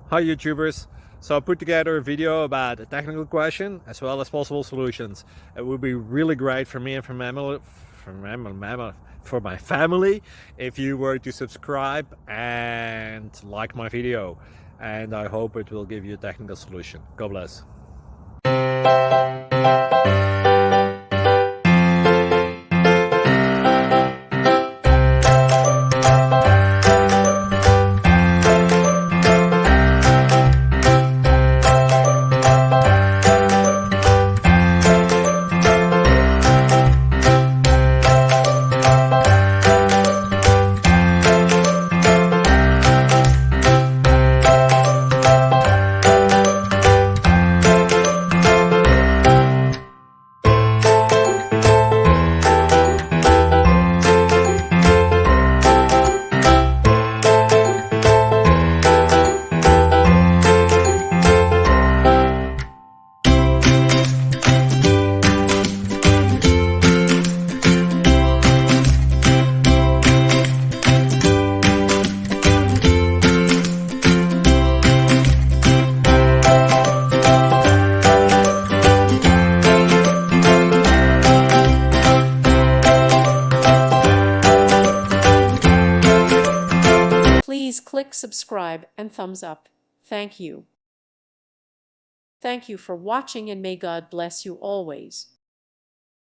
Hi YouTubers! So I put together a video about a technical question as well as possible solutions. It would be really great for me and for my family if you were to subscribe and like my video, and I hope it will give you a technical solution. God bless. Please click subscribe and thumbs up. Thank you. Thank you for watching, and may God bless you always.